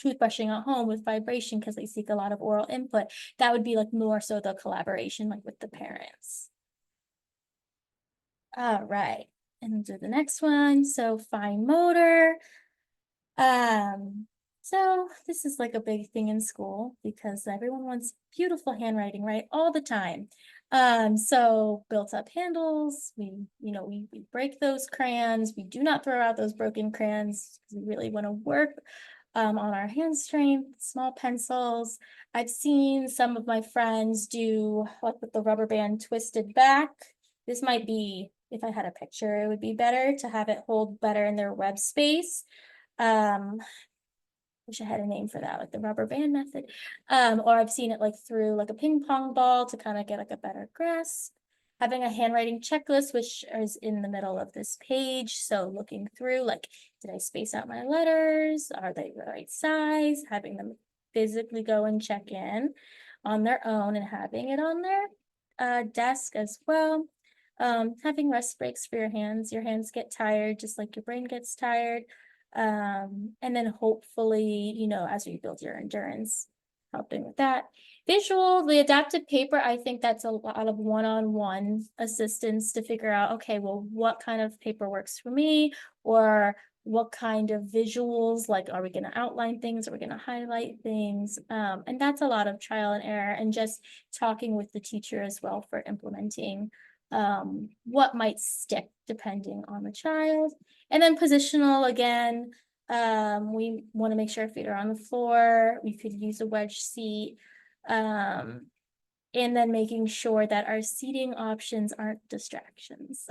toothbrushing at home with vibration because they seek a lot of oral input, that would be like more so the collaboration like with the parents. All right, and do the next one. So fine motor. So this is like a big thing in school because everyone wants beautiful handwriting, right? All the time. So built up handles, we break those crayons. We do not throw out those broken crayons because we really want to work on our hand strength, small pencils. I've seen some of my friends do like with the rubber band twisted back. This might be, if I had a picture, it would be better to have it hold better in their web space. Wish I had a name for that, like the rubber band method. Or I've seen it like through like a ping pong ball to kind of get like a better grasp. Having a handwriting checklist, which is in the middle of this page. So looking through, like, did I space out my letters? Are they the right size? Having them physically go and check in on their own and having it on their desk as well. Having rest breaks for your hands. Your hands get tired, just like your brain gets tired. And then hopefully, you know, as you build your endurance, helping with that. Visual, the adapted paper, I think that's a lot of one-on-one assistance to figure out, okay, well, what kind of paper works for me, or what kind of visuals, like, are we going to outline things? Are we going to highlight things? And that's a lot of trial and error and just talking with the teacher as well for implementing what might stick depending on the child. And then positional, again, we want to make sure our feet are on the floor. We could use a wedge seat. And then making sure that our seating options aren't distractions.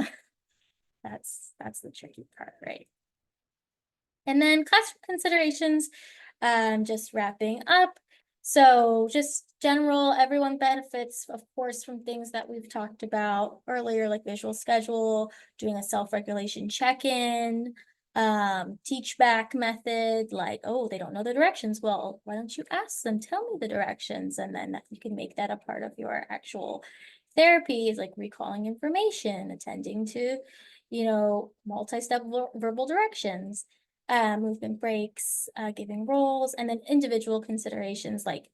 That's the tricky part, right? And then classroom considerations, just wrapping up. So just general, everyone benefits, of course, from things that we've talked about earlier, like visual schedule, doing a self-regulation check-in, teach back method, like, oh, they don't know the directions. Well, why don't you ask them, tell me the directions, and then you can make that a part of your actual therapies, like recalling information, attending to, you know, multi-step verbal directions, movement breaks, giving roles, and then individual considerations, like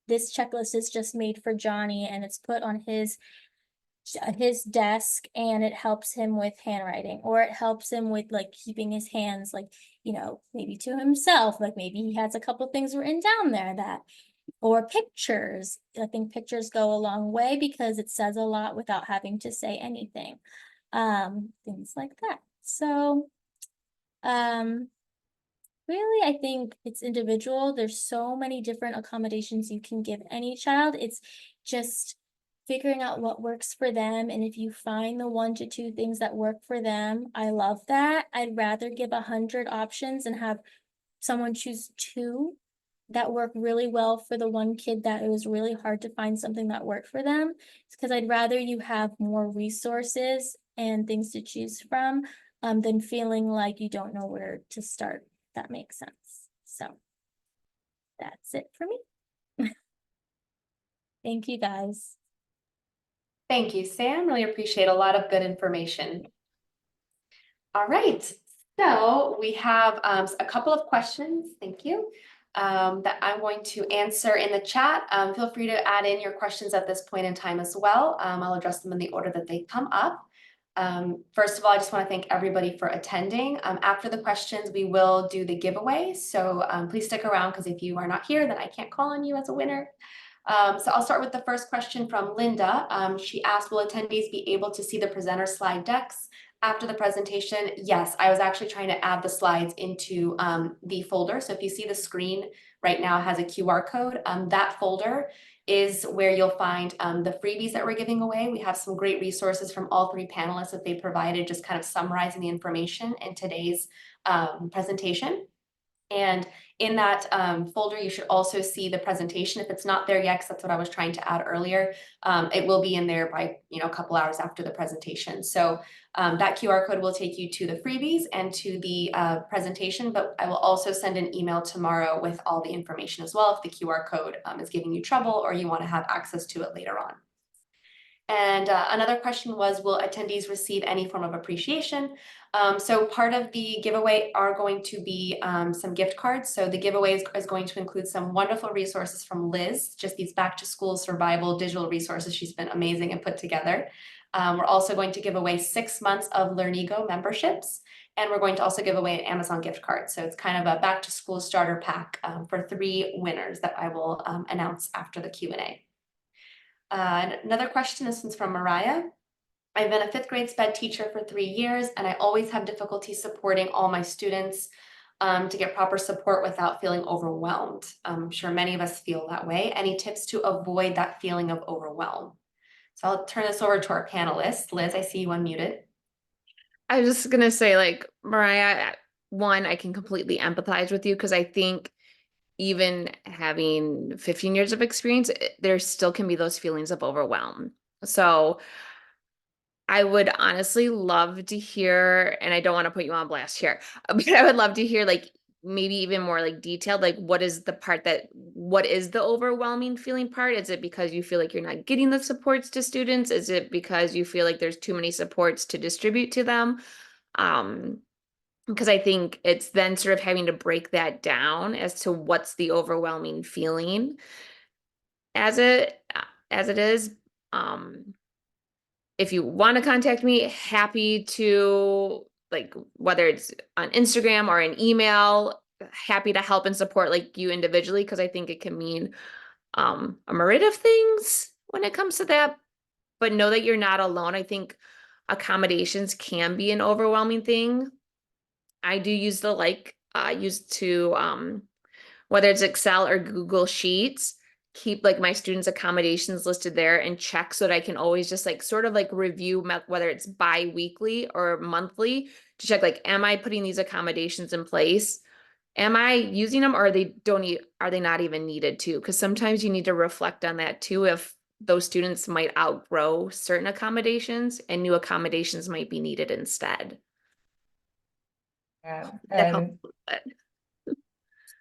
this checklist is just made for Johnny and it's put on his desk and it helps him with handwriting, or it helps him with like keeping his hands, like, you know, maybe to himself, like maybe he has a couple things written down there that, or pictures. I think pictures go a long way because it says a lot without having to say anything, things like that. So really, I think it's individual. There's so many different accommodations you can give any child. It's just figuring out what works for them. And if you find the 1 to 2 things that work for them, I love that. I'd rather give 100 options and have someone choose 2 that work really well for the one kid that it was really hard to find something that worked for them. It's because I'd rather you have more resources and things to choose from than feeling like you don't know where to start. That makes sense. So that's it for me. Thank you guys. Thank you, Sam. Really appreciate a lot of good information. All right, so we have a couple of questions, thank you, that I'm going to answer in the chat. Feel free to add in your questions at this point in time as well. I'll address them in the order that they come up. First of all, I just want to thank everybody for attending. After the questions, we will do the giveaway. So please stick around, because if you are not here, then I can't call on you as a winner. So I'll start with the first question from Linda. She asked, will attendees be able to see the presenter slide decks after the presentation? Yes, I was actually trying to add the slides into the folder. So if you see the screen right now has a QR code, that folder is where you'll find the freebies that we're giving away. We have some great resources from all three panelists that they provided, just kind of summarizing the information in today's presentation. And in that folder, you should also see the presentation. If it's not there yet, because that's what I was trying to add earlier, it will be in there by a couple hours after the presentation. So that QR code will take you to the freebies and to the presentation, but I will also send an email tomorrow with all the information as well if the QR code is giving you trouble or you want to have access to it later on. And another question was, will attendees receive any form of appreciation? So part of the giveaway are going to be some gift cards. So the giveaway is going to include some wonderful resources from Liz, just these back to school survival digital resources. She's been amazing and put together. We're also going to give away 6 months of Learnigo memberships. And we're going to also give away an Amazon gift card. So it's kind of a back to school starter pack for 3 winners that I will announce after the Q&A. Another question, this one's from Mariah. I've been a 5th grade SPED teacher for 3 years, and I always have difficulty supporting all my students to get proper support without feeling overwhelmed. I'm sure many of us feel that way. Any tips to avoid that feeling of overwhelm? So I'll turn this over to our panelists. Liz, I see you unmuted. I was just gonna say, like, Mariah, one, I can completely empathize with you, because I think even having 15 years of experience, there still can be those feelings of overwhelm. So I would honestly love to hear, and I don't want to put you on blast here, but I would love to hear, like, maybe even more like detailed, like what is the overwhelming feeling part? Is it because you feel like you're not getting the supports to students? Is it because you feel like there's too many supports to distribute to them? Because I think it's then sort of having to break that down as to what's the overwhelming feeling as it is. If you want to contact me, happy to, like, whether it's on Instagram or an email, happy to help and support like you individually, because I think it can mean a myriad of things when it comes to that. But know that you're not alone. I think accommodations can be an overwhelming thing. I do use whether it's Excel or Google Sheets, keep like my students' accommodations listed there and check so that I can always just like sort of like review whether it's bi-weekly or monthly to check, like, am I putting these accommodations in place? Am I using them, or are they not even needed to? Because sometimes you need to reflect on that too, if those students might outgrow certain accommodations and new accommodations might be needed instead. Yeah. That helps a little bit.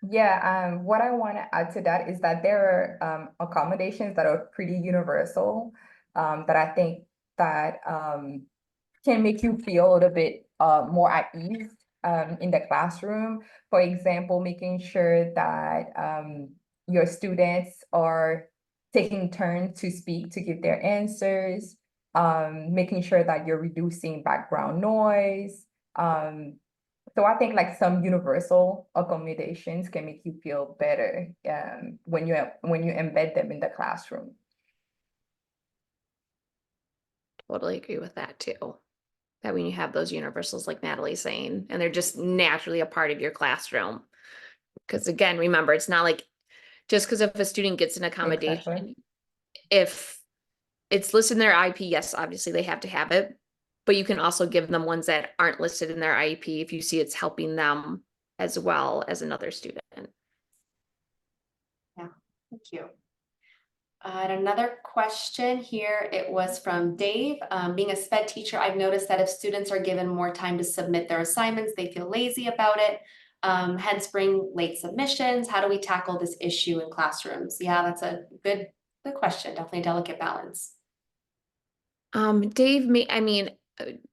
Yeah, what I want to add to that is that there are accommodations that are pretty universal, that I think that can make you feel a little bit more at ease in the classroom. For example, making sure that your students are taking turns to speak, to give their answers, making sure that you're reducing background noise. So I think like some universal accommodations can make you feel better when you embed them in the classroom. Totally agree with that too. That when you have those universals, like Natalie's saying, and they're just naturally a part of your classroom. Because again, remember, it's not like just because if a student gets an accommodation, Exactly. if it's listed in their IEP, yes, obviously they have to have it, but you can also give them ones that aren't listed in their IEP if you see it's helping them as well as another student. Yeah, thank you. And another question here, it was from Dave. Being a SPED teacher, I've noticed that if students are given more time to submit their assignments, they feel lazy about it, hence bring late submissions. How do we tackle this issue in classrooms? Yeah, that's a good question. Definitely a delicate balance. Dave,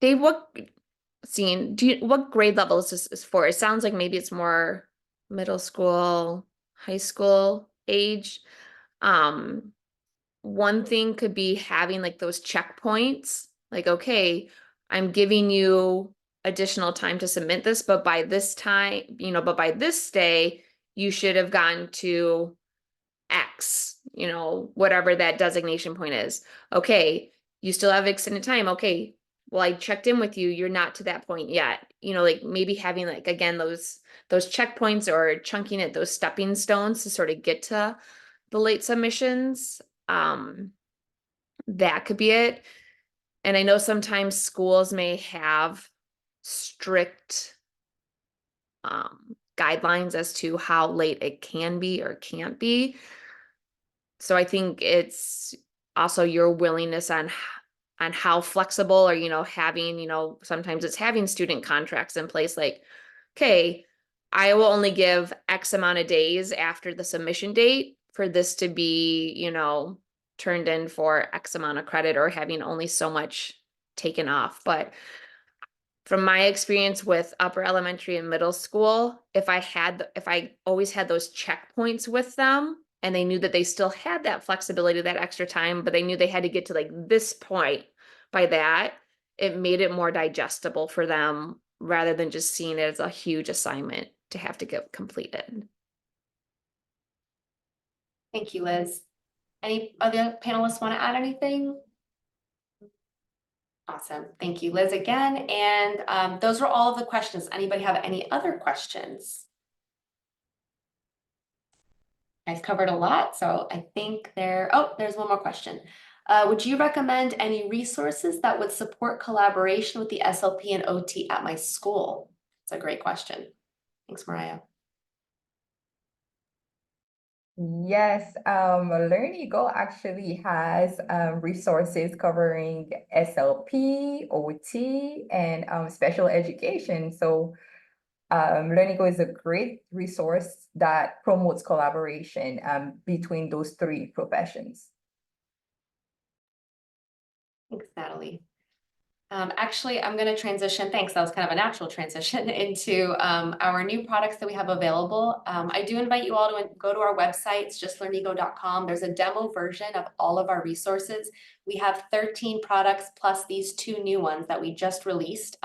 Dave, what what grade level is this for? It sounds like maybe it's more middle school, high school age. Um, one thing could be having like those checkpoints, like, okay, I'm giving you additional time to submit this, but by this time, but by this day, you should have gotten to X, whatever that designation point is. Okay, you still have extended time. Okay, well, I checked in with you. You're not to that point yet. Like maybe having like, again, those checkpoints or chunking it, those stepping stones to sort of get to the late submissions. That could be it. And I know sometimes schools may have strict guidelines as to how late it can be or can't be. So I think it's also your willingness on how flexible, or having, sometimes it's having student contracts in place, like, okay, I will only give X amount of days after the submission date for this to be, turned in for X amount of credit, or having only so much taken off. But from my experience with upper elementary and middle school, if I always had those checkpoints with them, and they knew that they still had that flexibility, that extra time, but they knew they had to get to like this point by that, it made it more digestible for them rather than just seeing it as a huge assignment to have to get completed. Thank you, Liz. Any other panelists want to add anything? Awesome. Thank you, Liz, again. And those were all of the questions. Anybody have any other questions? I've covered a lot, so I think there's one more question. Would you recommend any resources that would support collaboration with the SLP and OT at my school? It's a great question. Thanks, Mariah. Yes, Learnigo actually has resources covering SLP, OT, and special education. So Learnigo is a great resource that promotes collaboration between those three professions. Thanks, Natalie. Actually, I'm going to transition. Thanks. That was kind of a natural transition into our new products that we have available. I do invite you all to go to our website. It's just learnigo.com. There's a demo version of all of our resources. We have 13 products plus these 2 new ones that we just released.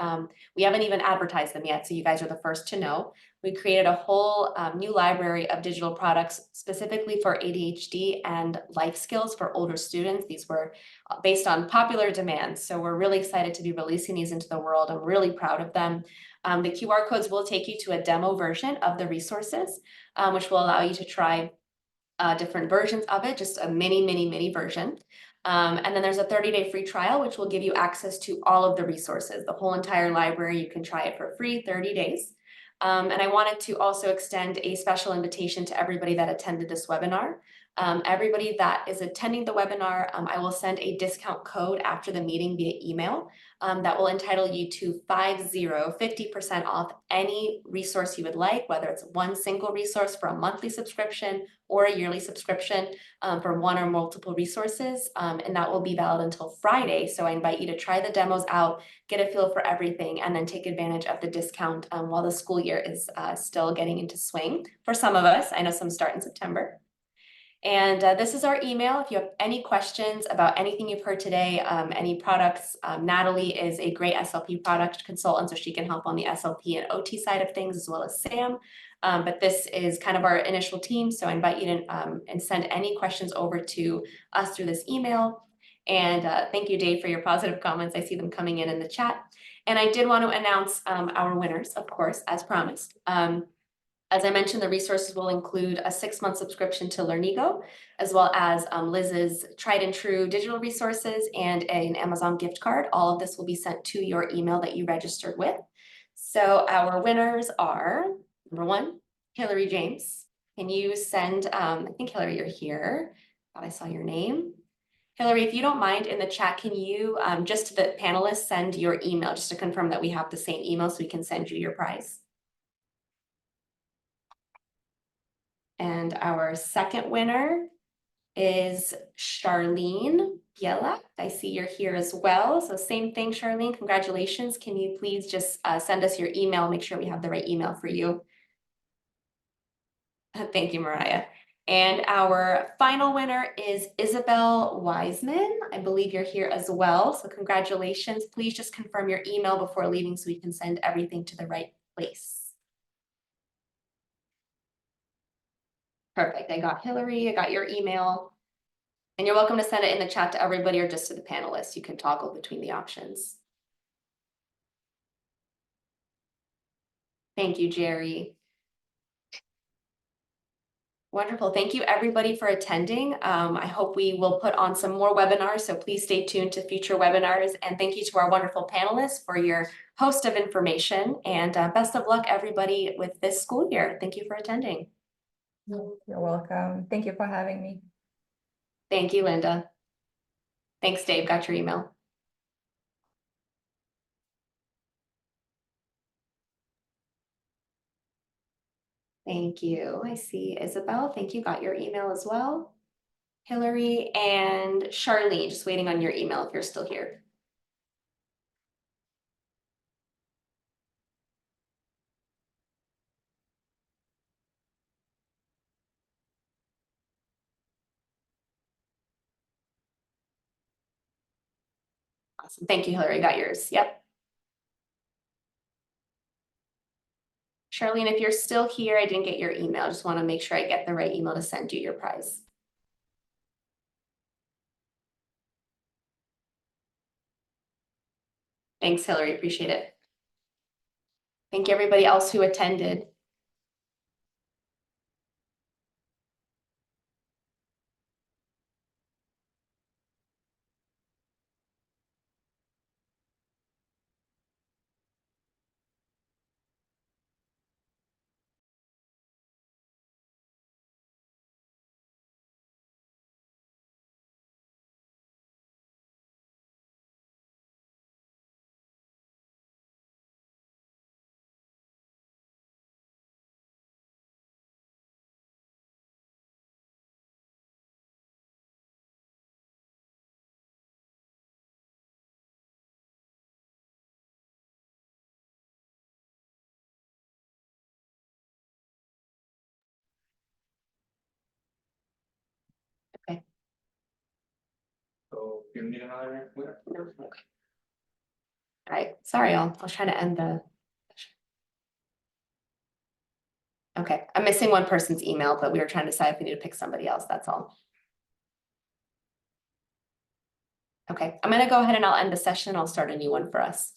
We haven't even advertised them yet, so you guys are the first to know. We created a whole new library of digital products specifically for ADHD and life skills for older students. These were based on popular demand. So we're really excited to be releasing these into the world. I'm really proud of them. The QR codes will take you to a demo version of the resources, which will allow you to try different versions of it, just a mini version. And then there's a 30-day free trial, which will give you access to all of the resources, the whole entire library. You can try it for free, 30 days. And I wanted to also extend a special invitation to everybody that attended this webinar. Everybody that is attending the webinar, I will send a discount code after the meeting via email that will entitle you to 50% off any resource you would like, whether it's one single resource for a monthly subscription or a yearly subscription for one or multiple resources. And that will be valid until Friday. So I invite you to try the demos out, get a feel for everything, and then take advantage of the discount while the school year is still getting into swing. For some of us, I know some start in September. And this is our email. If you have any questions about anything you've heard today, any products, Natalie is a great SLP product consultant, so she can help on the SLP and OT side of things, as well as Sam. But this is kind of our initial team, so I invite you to and send any questions over to us through this email. And thank you, Dave, for your positive comments. I see them coming in the chat. And I did want to announce our winners, of course, as promised. As I mentioned, the resources will include a 6-month subscription to Learnigo, as well as Liz's tried and true digital resources and an Amazon gift card. All of this will be sent to your email that you registered with. So our winners are, number 1, Hillary James. Can you send, I think Hillary, you're here. Thought I saw your name. Hillary, if you don't mind, in the chat, can you, just to the panelists, send your email just to confirm that we have the same email so we can send you your prize? And our second winner is Charlene. Biela, I see you're here as well. So same thing, Charlene, congratulations. Can you please just send us your email, make sure we have the right email for you. Thank you, Mariah. And our final winner is Isabel Wiseman. I believe you're here as well. So congratulations. Please just confirm your email before leaving so we can send everything to the right place. Perfect. I got Hillary, I got your email. And you're welcome to send it in the chat to everybody or just to the panelists. You can toggle between the options. Thank you, Jerry. Wonderful. Thank you, everybody, for attending. I hope we will put on some more webinars, so please stay tuned to future webinars. And thank you to our wonderful panelists for your host of information. And best of luck, everybody, with this school year. Thank you for attending. You're welcome. Thank you for having me. Thank you, Linda. Thanks, Dave. Got your email. Thank you. I see Isabel. Thank you. Got your email as well. Hillary and Charlene, just waiting on your email if you're still here. Awesome. Thank you, Hillary. Got yours. Yep. Charlene, if you're still here, I didn't get your email. Just want to make sure I get the right email to send you your prize. Thanks, Hillary. Appreciate it. Thank you, everybody else who attended. Okay. So you need another winner? Okay. All right. Sorry, I was trying to end the. Okay, I'm missing one person's email, but we were trying to decide if we need to pick somebody else. That's all. Okay, I'm gonna go ahead and I'll end the session. I'll start a new one for us.